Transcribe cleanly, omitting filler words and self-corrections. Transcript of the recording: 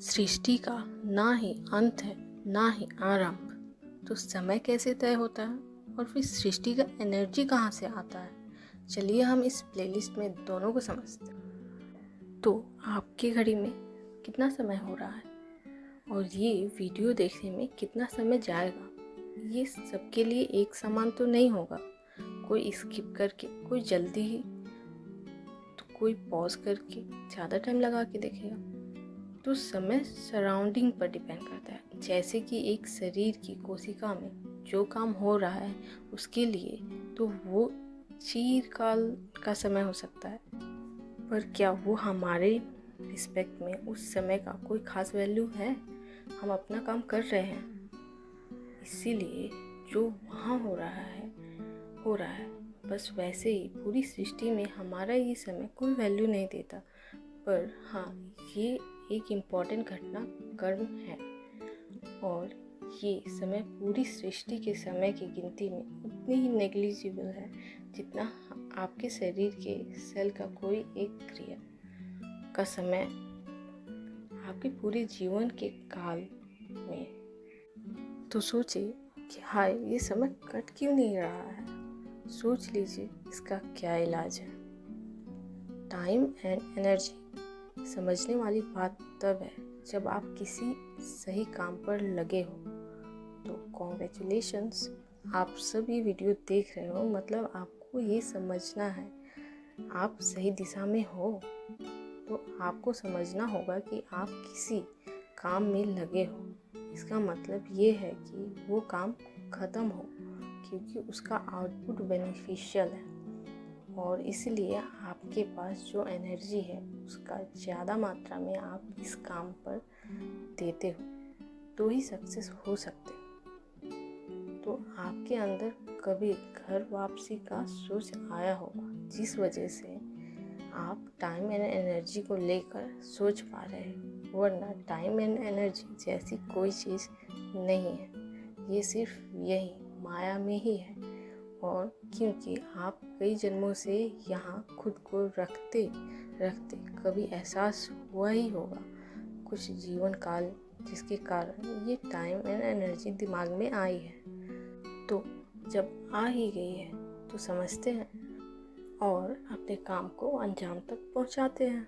सृष्टि का ना ही अंत है ना ही आरंभ। तो समय कैसे तय होता है और फिर सृष्टि का एनर्जी कहाँ से आता है? चलिए हम इस प्लेलिस्ट में दोनों को समझते हैं। तो आपकी घड़ी में कितना समय हो रहा है और ये वीडियो देखने में कितना समय जाएगा, ये सबके लिए एक समान तो नहीं होगा। कोई स्किप करके, कोई जल्दी ही, तो कोई पॉज करके ज़्यादा टाइम लगा के देखेगा। तो समय सराउंडिंग पर डिपेंड करता है। जैसे कि एक शरीर की कोशिका में जो काम हो रहा है उसके लिए तो वो चिरकाल का समय हो सकता है, पर क्या वो हमारे रिस्पेक्ट में उस समय का कोई खास वैल्यू है? हम अपना काम कर रहे हैं, इसीलिए जो वहाँ हो रहा है। बस वैसे ही पूरी सृष्टि में हमारा ये समय कोई वैल्यू नहीं देता। पर हाँ, ये एक इम्पॉर्टेंट घटना कर्म है और ये समय पूरी सृष्टि के समय की गिनती में उतनी ही नेग्लिजिबल है जितना आपके शरीर के सेल का कोई एक क्रिया का समय आपके पूरे जीवन के काल में। तो सोचिए कि हाय, ये समय कट क्यों नहीं रहा है? सोच लीजिए इसका क्या इलाज है। टाइम एंड एनर्जी समझने वाली बात तब है जब आप किसी सही काम पर लगे हो। तो कॉन्ग्रेचुलेशंस, आप सब ये वीडियो देख रहे हो, मतलब आपको ये समझना है आप सही दिशा में हो। तो आपको समझना होगा कि आप किसी काम में लगे हो, इसका मतलब ये है कि वो काम ख़त्म हो, क्योंकि उसका आउटपुट बेनिफिशियल है और इसलिए आपके पास जो एनर्जी है उसका ज़्यादा मात्रा में आप इस काम पर देते हो तो ही सक्सेस हो सकते हो। तो आपके अंदर कभी घर वापसी का सोच आया होगा, जिस वजह से आप टाइम एंड एनर्जी को लेकर सोच पा रहे हैं, वरना टाइम एंड एनर्जी जैसी कोई चीज़ नहीं है। ये सिर्फ यही माया में ही है। और क्योंकि आप कई जन्मों से यहाँ खुद को रखते रखते कभी एहसास हुआ ही होगा कुछ जीवन काल, जिसके कारण ये टाइम एंड एनर्जी दिमाग में आई है। तो जब आ ही गई है तो समझते हैं और अपने काम को अंजाम तक पहुँचाते हैं।